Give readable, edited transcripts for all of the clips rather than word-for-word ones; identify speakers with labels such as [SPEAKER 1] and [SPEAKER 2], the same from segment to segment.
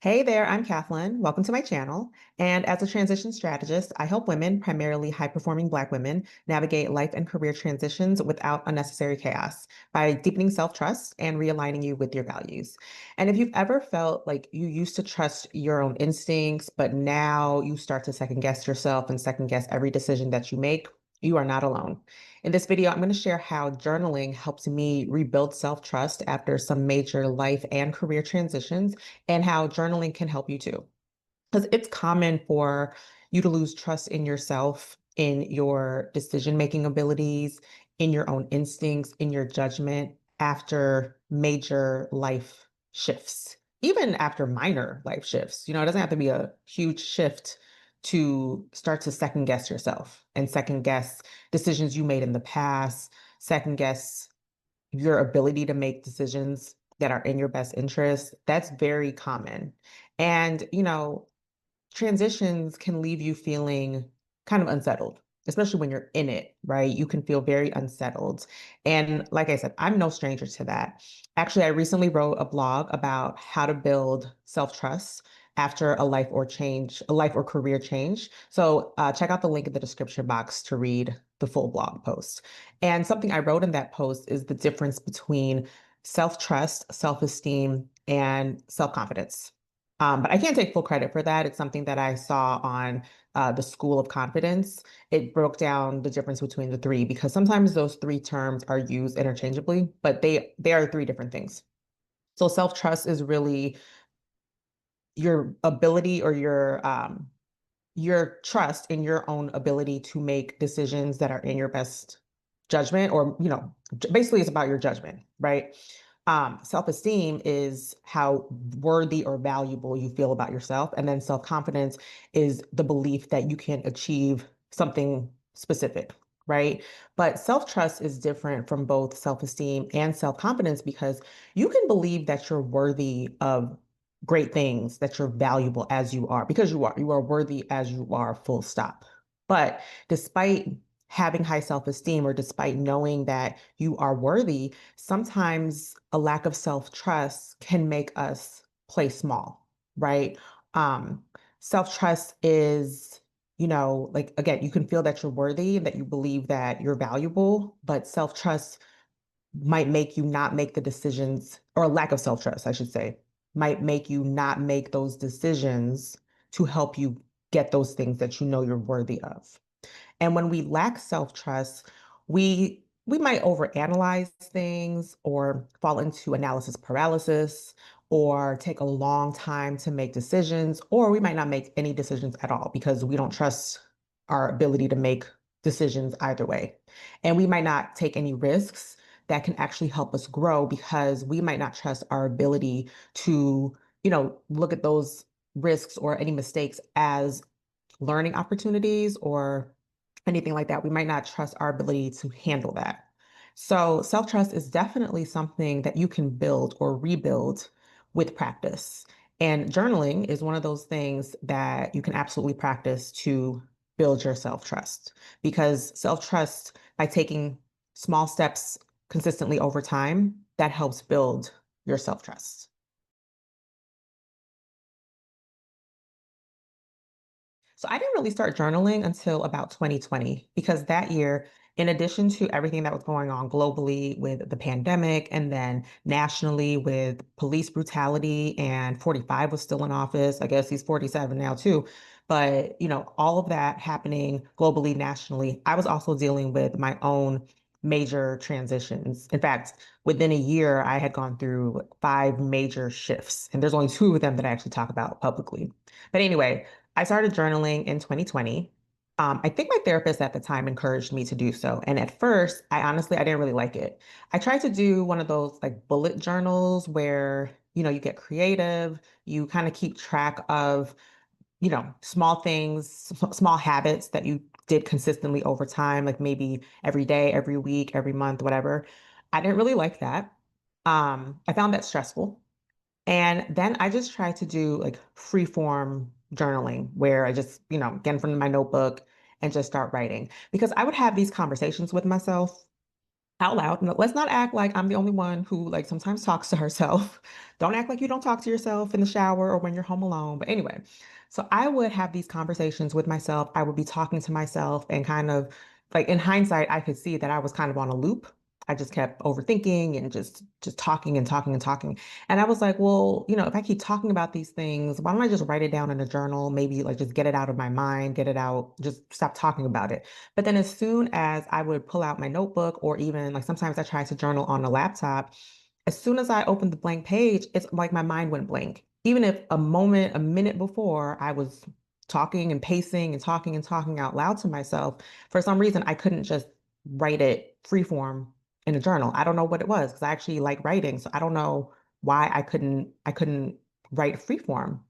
[SPEAKER 1] Hey there, I'm Kathleen. Welcome to my channel. And as a transition strategist, I help women, primarily high-performing Black women, navigate life and career transitions without unnecessary chaos by deepening self-trust and realigning you with your values. And if you've ever felt like you used to trust your own instincts, but now you start to second guess yourself and second guess every decision that you make, you are not alone. In this video, I'm going to share how journaling helps me rebuild self-trust after some major life and career transitions and how journaling can help you too. Because it's common for you to lose trust in yourself, in your decision-making abilities, in your own instincts, in your judgment after major life shifts, even after minor life shifts. It doesn't have to be a huge shift to start to second guess yourself and second guess decisions you made in the past, second guess your ability to make decisions that are in your best interest. That's very common. And, transitions can leave you feeling kind of unsettled, especially when you're in it, right? You can feel very unsettled. And like I said, I'm no stranger to that. Actually, I recently wrote a blog about how to build self-trust after a life or career change. So check out the link in the description box to read the full blog post. And something I wrote in that post is the difference between self-trust, self-esteem, and self-confidence. But I can't take full credit for that. It's something that I saw on the School of Confidence. It broke down the difference between the three because sometimes those three terms are used interchangeably, but they are three different things. So self-trust is really your ability or your trust in your own ability to make decisions that are in your best judgment, or basically it's about your judgment, right? Self-esteem is how worthy or valuable you feel about yourself, and then self-confidence is the belief that you can achieve something specific, right? But self-trust is different from both self-esteem and self-confidence because you can believe that you're worthy of great things, that you're valuable as you are, because you are worthy as you are, full stop. But despite having high self-esteem, or despite knowing that you are worthy, sometimes a lack of self-trust can make us play small, right? Um, Self-trust is, like, again, you can feel that you're worthy, that you believe that you're valuable, but self-trust might make you not make the decisions, or lack of self-trust, I should say, might make you not make those decisions to help you get those things that you know you're worthy of. And when we lack self-trust, we might overanalyze things or fall into analysis paralysis or take a long time to make decisions, or we might not make any decisions at all because we don't trust our ability to make decisions either way. And we might not take any risks that can actually help us grow because we might not trust our ability to, look at those risks or any mistakes as learning opportunities or anything like that. We might not trust our ability to handle that. So, self trust is definitely something that you can build or rebuild with practice. And journaling is one of those things that you can absolutely practice to build your self trust, because self trust, by taking small steps consistently over time, that helps build your self trust. So I didn't really start journaling until about 2020, because that year, in addition to everything that was going on globally with the pandemic and then nationally with police brutality, and 45 was still in office. I guess he's 47 now too. But, all of that happening globally, nationally, I was also dealing with my own major transitions. In fact, within a year, I had gone through five major shifts, and there's only two of them that I actually talk about publicly. But anyway, I started journaling in 2020. I think my therapist at the time encouraged me to do so. And at first, I didn't really like it. I tried to do one of those like bullet journals where, you get creative, you kind of keep track of, small things, small habits that you did consistently over time, like maybe every day, every week, every month, whatever. I didn't really like that. I found that stressful. And then I just try to do like free form journaling where I just, get in front of my notebook and just start writing, because I would have these conversations with myself out loud. No, let's not act like I'm the only one who like sometimes talks to herself. Don't act like you don't talk to yourself in the shower or when you're home alone. But anyway, so I would have these conversations with myself. I would be talking to myself and kind of like in hindsight, I could see that I was kind of on a loop. I just kept overthinking and just talking and talking and talking. And I was like, well, if I keep talking about these things, why don't I just write it down in a journal? Maybe like just get it out of my mind, get it out, just stop talking about it. But then as soon as I would pull out my notebook or even like sometimes I try to journal on a laptop, as soon as I opened the blank page, it's like my mind went blank. Even if a minute before I was talking and pacing and talking out loud to myself, for some reason I couldn't just write it free form in a journal. I don't know what it was because I actually like writing. So I don't know why I couldn't write free form.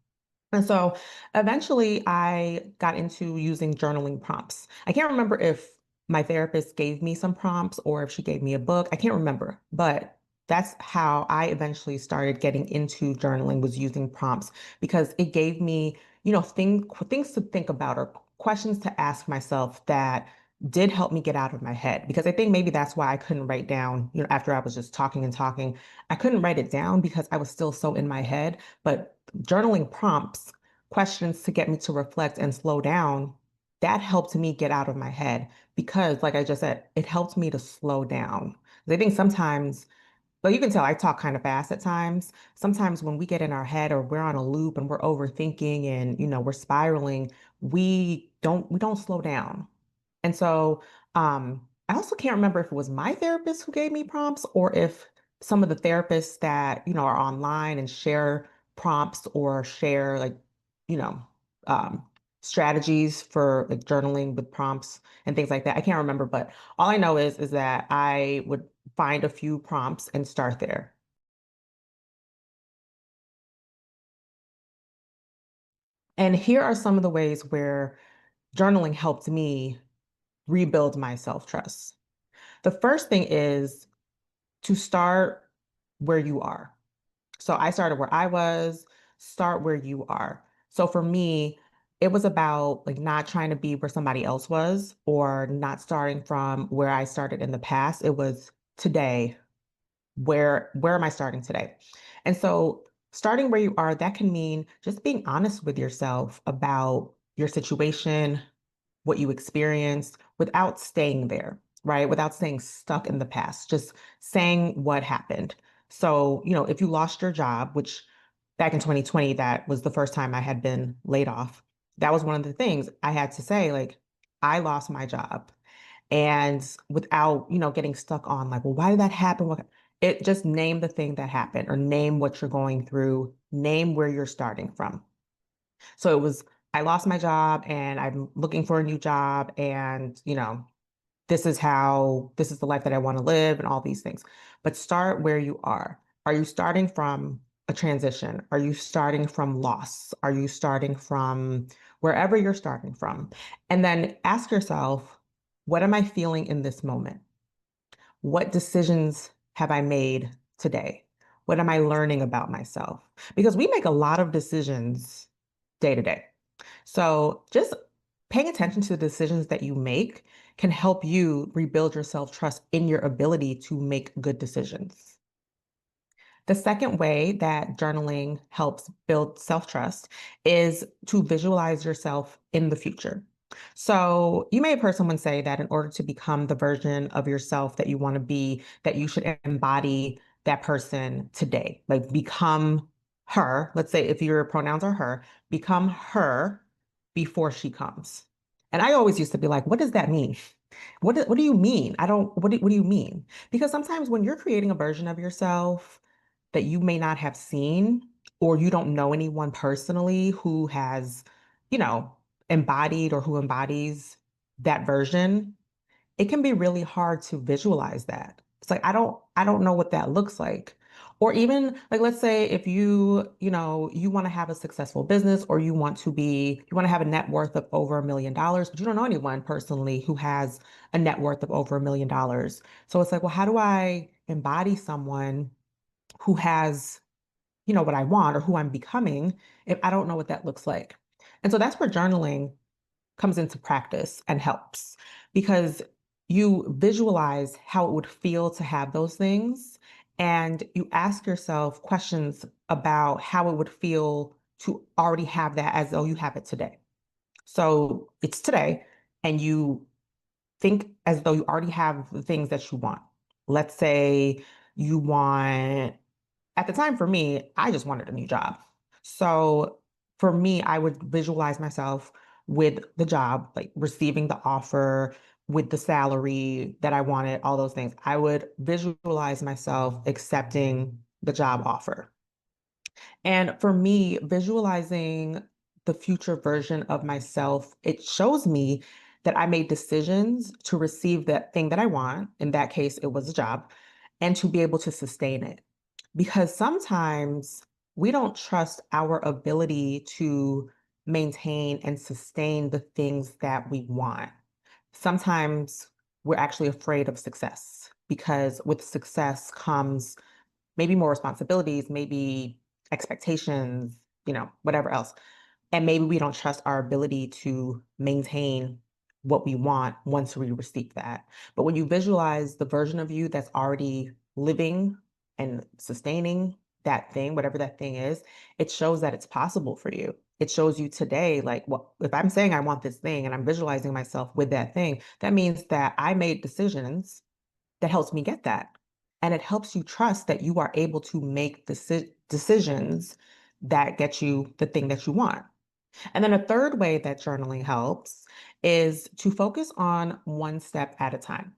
[SPEAKER 1] And so eventually I got into using journaling prompts. I can't remember if my therapist gave me some prompts or if she gave me a book. I can't remember, but that's how I eventually started getting into journaling was using prompts because it gave me, things to think about or questions to ask myself that did help me get out of my head. Because I think maybe that's why I couldn't write down, after I was just talking and talking, I couldn't write it down because I was still so in my head. But journaling prompts, questions to get me to reflect and slow down, that helped me get out of my head because, like I just said, it helped me to slow down. I think sometimes, well, you can tell I talk kind of fast at times. Sometimes when we get in our head or we're on a loop and we're overthinking and, we're spiraling, we don't slow down. And so I also can't remember if it was my therapist who gave me prompts or if some of the therapists that, are online and share prompts or share like, you know, um, strategies for like journaling with prompts and things like that. I can't remember, but all I know is that I would find a few prompts and start there. And here are some of the ways where journaling helped me rebuild my self-trust. The first thing is to start where you are. So I started where I was, start where you are. So for me, it was about like not trying to be where somebody else was or not starting from where I started in the past. It was today, where am I starting today? And so starting where you are, that can mean just being honest with yourself about your situation, what you experienced without staying there, right? Without staying stuck in the past, just saying what happened. So, if you lost your job, which back in 2020, that was the first time I had been laid off, that was one of the things I had to say, like, I lost my job. And without, getting stuck on like, well, why did that happen? It just name the thing that happened or name what you're going through, name where you're starting from. So it was, I lost my job and I'm looking for a new job. And, this is the life that I want to live and all these things. But start where you are. Are you starting from a transition? Are you starting from loss? Are you starting from wherever you're starting from? And then ask yourself, what am I feeling in this moment? What decisions have I made today? What am I learning about myself? Because we make a lot of decisions day to day. So just paying attention to the decisions that you make can help you rebuild your self-trust in your ability to make good decisions. The second way that journaling helps build self-trust is to visualize yourself in the future. So you may have heard someone say that in order to become the version of yourself that you want to be, that you should embody that person today. Like become her. Let's say if your pronouns are her, become her before she comes. And I always used to be like, what does that mean? What do you mean? I don't, what do you mean? Because sometimes when you're creating a version of yourself, that you may not have seen, or you don't know anyone personally who has, you know, embodied or who embodies that version, it can be really hard to visualize that. It's like, I don't know what that looks like. Or even like, let's say if you want to have a successful business or you want to have a net worth of over $1 million, but you don't know anyone personally who has a net worth of over $1 million. So it's like, well, how do I embody someone who has, what I want or who I'm becoming if I don't know what that looks like? And so that's where journaling comes into practice and helps because you visualize how it would feel to have those things, and you ask yourself questions about how it would feel to already have that as though you have it today. So it's today, and you think as though you already have the things that you want. Let's say you want, at the time for me, I just wanted a new job. So for me, I would visualize myself with the job, like receiving the offer, with the salary that I wanted, all those things. I would visualize myself accepting the job offer. And for me, visualizing the future version of myself, it shows me that I made decisions to receive that thing that I want. In that case, it was a job, and to be able to sustain it. Because sometimes we don't trust our ability to maintain and sustain the things that we want. Sometimes we're actually afraid of success because with success comes maybe more responsibilities, maybe expectations, whatever else. And maybe we don't trust our ability to maintain what we want once we receive that. But when you visualize the version of you that's already living and sustaining that thing, whatever that thing is, it shows that it's possible for you. It shows you today, like, well, if I'm saying I want this thing and I'm visualizing myself with that thing, that means that I made decisions that helps me get that. And it helps you trust that you are able to make decisions that get you the thing that you want. And then a third way that journaling helps is to focus on one step at a time.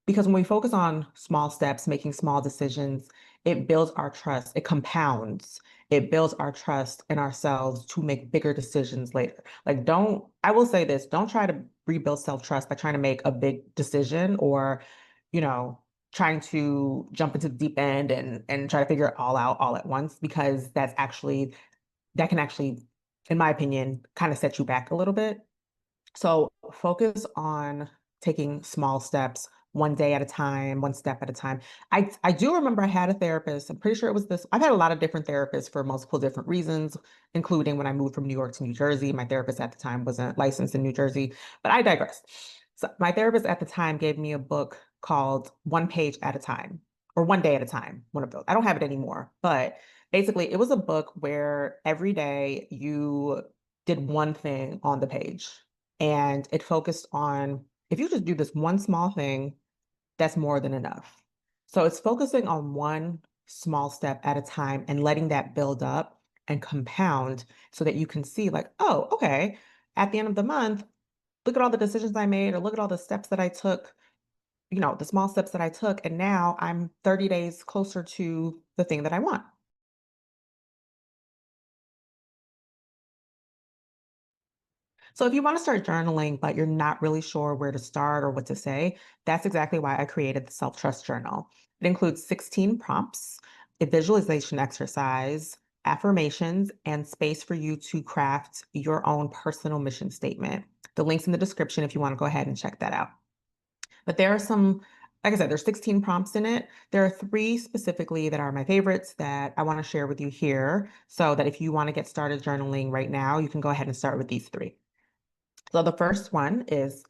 [SPEAKER 1] Because when we focus on small steps, making small decisions, it builds our trust, it compounds, it builds our trust in ourselves to make bigger decisions later. Like, I will say this, don't try to rebuild self trust by trying to make a big decision or, you know, trying to jump into the deep end and try to figure it all out all at once, because that can actually, in my opinion, kind of set you back a little bit. So focus on taking small steps, one day at a time, one step at a time. I do remember I had a therapist. I'm pretty sure it was this. I've had a lot of different therapists for multiple different reasons, including when I moved from New York to New Jersey. My therapist at the time wasn't licensed in New Jersey, but I digress. So my therapist at the time gave me a book called One Page at a Time, or One Day at a Time, one of those. I don't have it anymore, but basically it was a book where every day you did one thing on the page, and it focused on, if you just do this one small thing, that's more than enough. So it's focusing on one small step at a time and letting that build up and compound so that you can see, like, oh, okay, at the end of the month, look at all the decisions I made, or look at all the steps that I took, the small steps that I took. And now I'm 30 days closer to the thing that I want. So if you want to start journaling, but you're not really sure where to start or what to say, that's exactly why I created the self-trust journal. It includes 16 prompts, a visualization exercise, affirmations, and space for you to craft your own personal mission statement. The link's in the description if you want to go ahead and check that out. But there are some, like I said, there's 16 prompts in it. There are three specifically that are my favorites that I want to share with you here, so that if you want to get started journaling right now, you can go ahead and start with these three. So the first one is,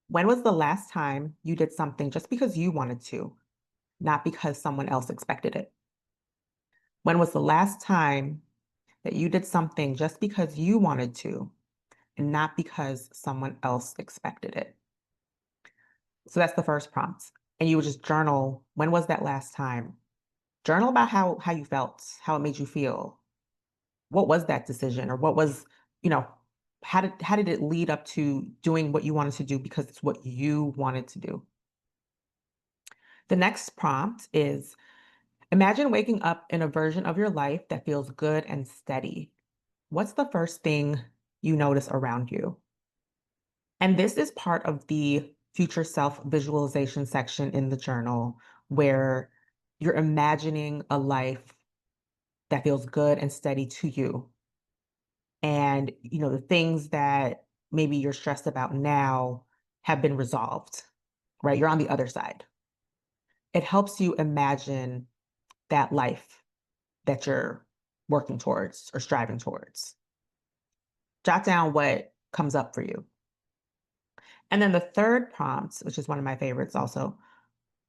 [SPEAKER 1] when was the last time you did something just because you wanted to, not because someone else expected it? When was the last time that you did something just because you wanted to and not because someone else expected it? So that's the first prompt. And you would just journal, when was that last time? Journal about how you felt, how it made you feel. What was that decision, or what was, you know, how did it lead up to doing what you wanted to do because it's what you wanted to do? The next prompt is, imagine waking up in a version of your life that feels good and steady. What's the first thing you notice around you? And this is part of the future self visualization section in the journal, where you're imagining a life that feels good and steady to you. And, the things that maybe you're stressed about now have been resolved, right? You're on the other side. It helps you imagine that life that you're working towards or striving towards. Jot down what comes up for you. And then the third prompt, which is one of my favorites also,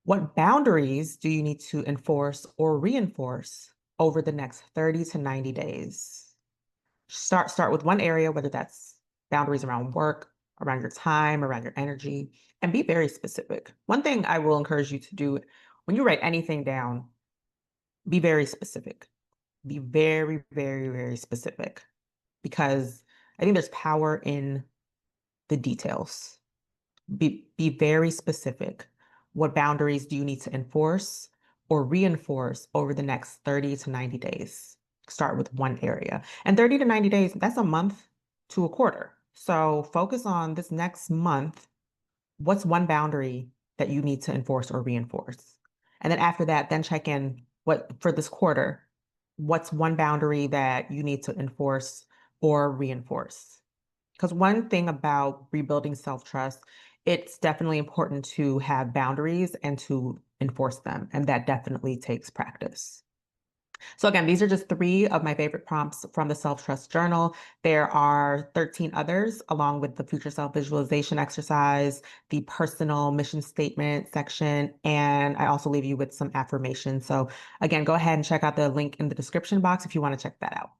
[SPEAKER 1] what boundaries do you need to enforce or reinforce over the next 30 to 90 days? Start with one area, whether that's boundaries around work, around your time, around your energy, and be very specific. One thing I will encourage you to do when you write anything down, be very specific. Be very, very, very specific because I think there's power in the details. Be very specific. What boundaries do you need to enforce or reinforce over the next 30 to 90 days? Start with one area. And 30 to 90 days, that's a month to a quarter. So focus on this next month. What's one boundary that you need to enforce or reinforce? And then after that, then check in what for this quarter, what's one boundary that you need to enforce or reinforce? Because one thing about rebuilding self-trust, it's definitely important to have boundaries and to enforce them. And that definitely takes practice. So again, these are just three of my favorite prompts from the self-trust journal. There are 13 others, along with the future self visualization exercise, the personal mission statement section, and I also leave you with some affirmations. So again, go ahead and check out the link in the description box if you want to check that out.